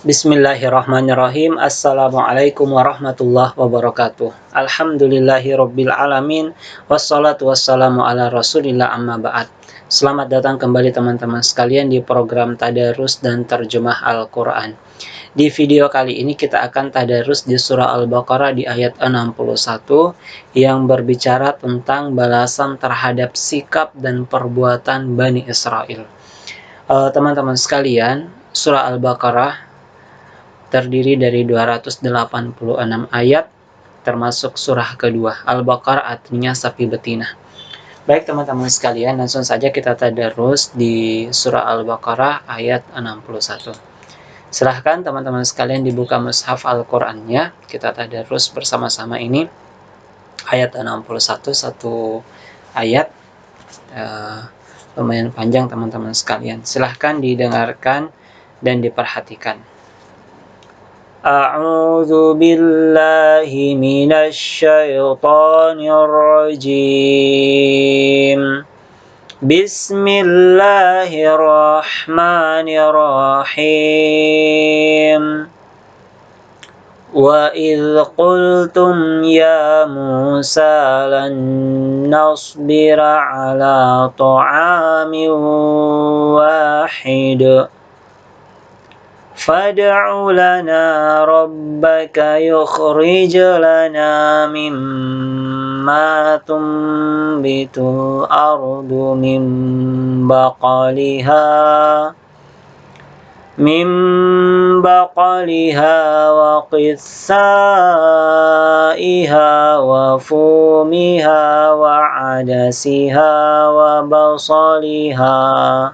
Bismillahirrahmanirrahim. Assalamualaikum warahmatullahi wabarakatuh. Alhamdulillahirabbil alamin. Wassalatu wassalamu ala Rasulillah amma ba'd. Selamat datang kembali teman-teman sekalian di program Tadarus dan Terjemah Al-Qur'an. Di video kali ini kita akan tadarus di surah Al-Baqarah di ayat 61 yang berbicara tentang balasan terhadap sikap dan perbuatan Bani Israel. Teman-teman sekalian, surah Al-Baqarah terdiri dari 286 ayat, termasuk surah kedua. Al-Baqarah artinya sapi betina. Baik teman-teman sekalian, langsung saja kita tadarus di surah Al-Baqarah ayat 61. Silahkan teman-teman sekalian dibuka mushaf Al-Qur'annya, kita tadarus bersama-sama ini. Ayat 61, satu ayat, lumayan panjang teman-teman sekalian. Silahkan didengarkan dan diperhatikan. A'udzu billahi minasy syaithanir rajim. Bismillahirrahmanirrahim. Wa idh qultum ya Musa lan nasbira ala ta'amin wahid fad'u lana rabbaka yukhrij lana mimma tunbitul ardu min baqaliha wa qithaiha wa fumiha wa adasiha wa basaliha.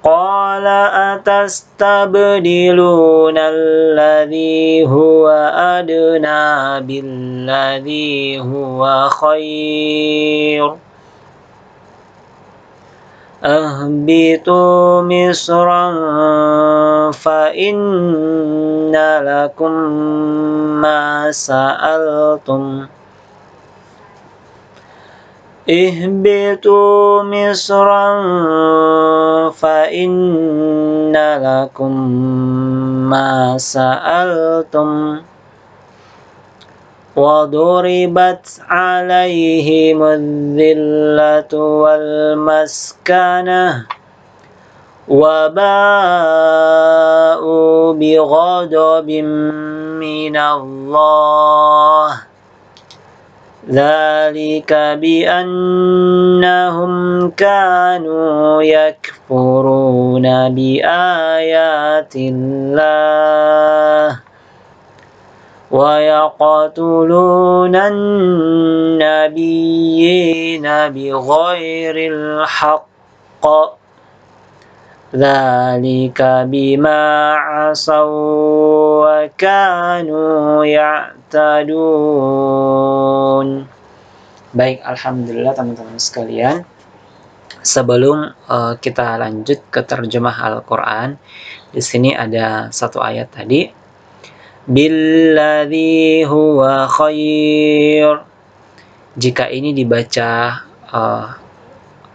Qala atastabdiluna alladhi huwa adna billadhi huwa khair. Ahbitu misran fa inna lakum ma sa'altum. Ihbitu misran fa inna lakum ma sa'altum wa duribat alaihimudz zillatu wal maskanah wa ba'u bi ghadabin minallah. Dzalika bi annahum kanu yakfuruna bi ayatillah wa yaqtuluna an-nabiyyina bighairil haqq. Dzalika bima 'asaw wa kanu ya'tadun. Baik, alhamdulillah teman-teman sekalian. Sebelum kita lanjut ke terjemah Al-Qur'an, di sini ada satu ayat tadi. Billadzi huwa khair. Jika ini dibaca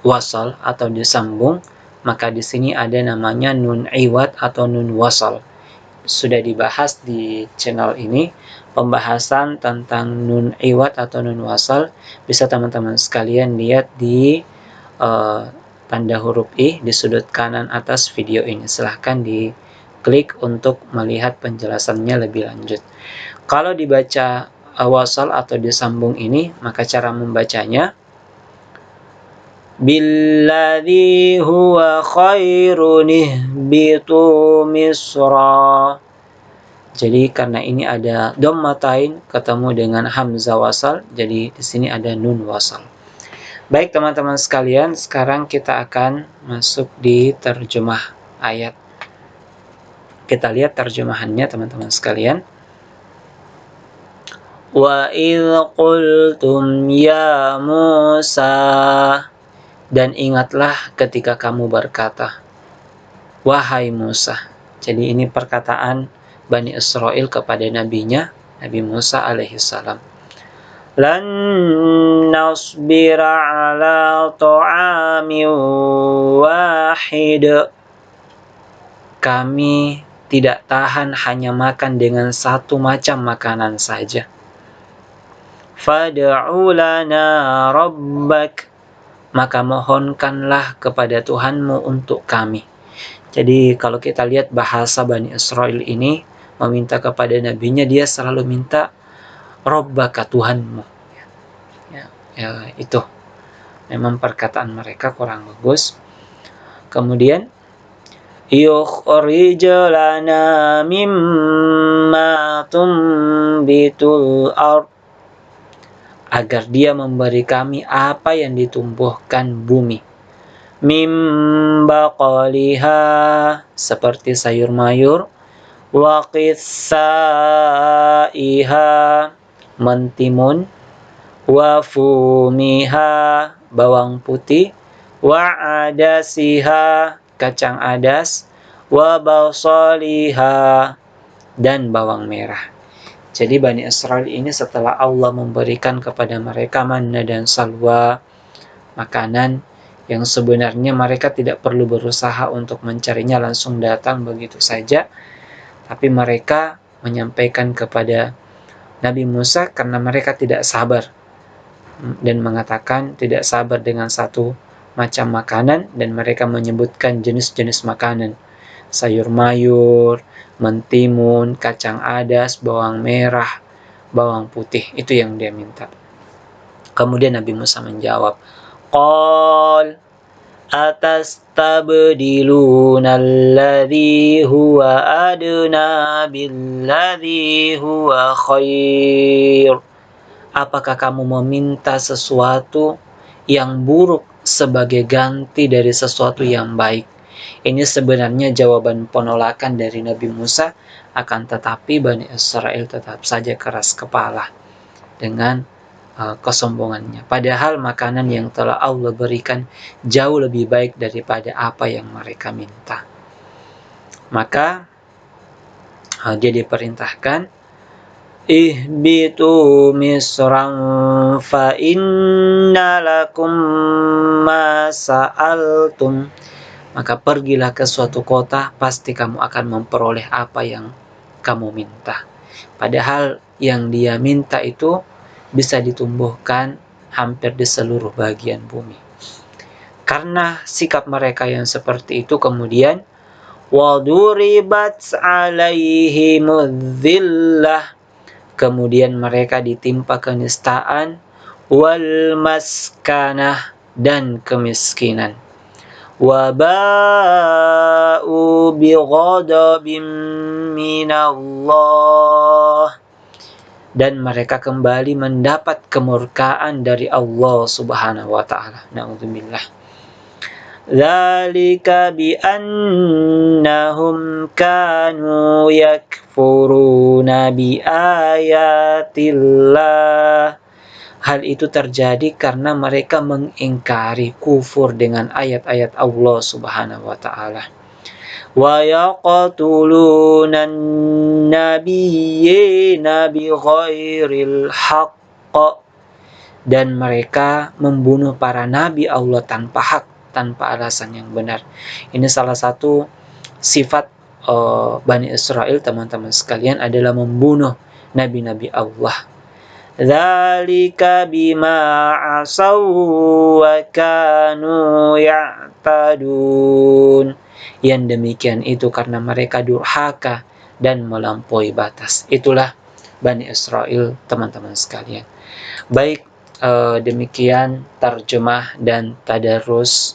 wasal atau disambung, maka di sini ada namanya nun iwad atau nun wasal. Sudah dibahas di channel ini pembahasan tentang nun iwad atau nun wasal. Bisa teman-teman sekalian lihat di tanda huruf I di sudut kanan atas video ini. Silahkan diklik untuk melihat penjelasannya lebih lanjut. Kalau dibaca wasal atau disambung ini, maka cara membacanya billadzi huwa khairun ihbitu misra. Jadi karena ini ada dhammatain ketemu dengan hamzah wasal, jadi di sini ada nun wasal. Baik teman-teman sekalian, sekarang kita akan masuk di terjemah ayat. Kita lihat terjemahannya teman-teman sekalian. Wa idh qultum ya Musa. Dan ingatlah ketika kamu berkata, wahai Musa. Jadi ini perkataan Bani Israel kepada nabinya, Nabi Musa alaihissalam. Lan nasbira ala ta'amin wahid. Kami tidak tahan hanya makan dengan satu macam makanan saja. Fad'u lana rabbak, maka mohonkanlah kepada Tuhanmu untuk kami. Jadi kalau kita lihat bahasa Bani Israel ini meminta kepada nabinya, dia selalu minta Rabbaka, Tuhanmu. Itu memang perkataan mereka kurang bagus. Kemudian yukhrij lana mimma tumbitul ard, agar dia memberi kami apa yang ditumbuhkan bumi. Mim baqaliha, seperti sayur mayur, wa qithaiha, mentimun, wa fumiha, bawang putih, wa adasiha, kacang adas, wa basaliha, dan bawang merah. Jadi Bani Israel ini setelah Allah memberikan kepada mereka manna dan salwa, makanan yang sebenarnya mereka tidak perlu berusaha untuk mencarinya, langsung datang begitu saja. Tapi mereka menyampaikan kepada Nabi Musa karena mereka tidak sabar dan mengatakan tidak sabar dengan satu macam makanan, dan mereka menyebutkan jenis-jenis makanan. Sayur mayur, mentimun, kacang adas, bawang merah, bawang putih, itu yang dia minta. Kemudian Nabi Musa menjawab, Qal atastabdiluna alladhi huwa adna billadhi huwa khair. Apakah kamu meminta sesuatu yang buruk sebagai ganti dari sesuatu yang baik? Ini sebenarnya jawaban penolakan dari Nabi Musa, akan tetapi Bani Israel tetap saja keras kepala dengan kesombongannya. Padahal makanan yang telah Allah berikan jauh lebih baik daripada apa yang mereka minta. Maka dia diperintahkan, ihbitu misran fa inna lakum ma sa'altum. Maka pergilah ke suatu kota, pasti kamu akan memperoleh apa yang kamu minta. Padahal yang dia minta itu bisa ditumbuhkan hampir di seluruh bagian bumi. Karena sikap mereka yang seperti itu, kemudian waduribat alaihimudz-dzillah, kemudian mereka ditimpa kenistaan, wal maskanah, dan kemiskinan. Waba'u bighadabim minallah, dan mereka kembali mendapat kemurkaan dari Allah Subhanahu wa taala. Na'udzubillah. Dzalika bi annahum kanu yakfuruna bi ayatillah. Hal itu terjadi karena mereka mengingkari, kufur dengan ayat-ayat Allah Subhanahu wa taala. Wa yaqtuluna an-nabiyyina bighairil haqq, dan mereka membunuh para nabi Allah tanpa hak, tanpa alasan yang benar. Ini salah satu sifat Bani Israel, teman-teman sekalian, adalah membunuh nabi-nabi Allah. Dzalika bima asaw wa kanu ya'tadun. Yang demikian itu karena mereka durhaka dan melampaui batas. Itulah Bani Israel, teman-teman sekalian. Baik, demikian terjemah dan tadarus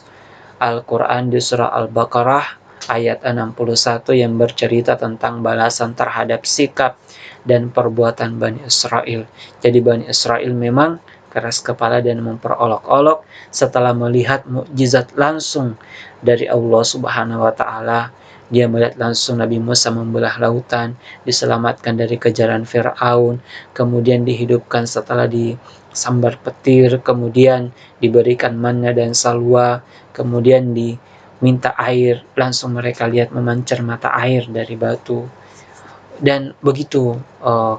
Al-Quran di surah Al-Baqarah ayat 61 yang bercerita tentang balasan terhadap sikap dan perbuatan Bani Israel. Jadi Bani Israel memang keras kepala dan memperolok-olok setelah melihat mukjizat langsung dari Allah Subhanahu wa taala. Dia melihat langsung Nabi Musa membelah lautan, diselamatkan dari kejaran Firaun, kemudian dihidupkan setelah disambar petir, kemudian diberikan manna dan salwa, kemudian diminta air, langsung mereka lihat memancar mata air dari batu. Dan begitu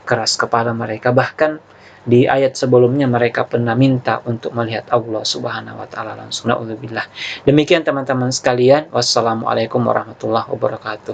keras kepala mereka. Bahkan di ayat sebelumnya mereka pernah minta untuk melihat Allah Subhanahu wa taala langsung. Na'udzubillah. Demikian teman-teman sekalian. Wassalamualaikum warahmatullahi wabarakatuh.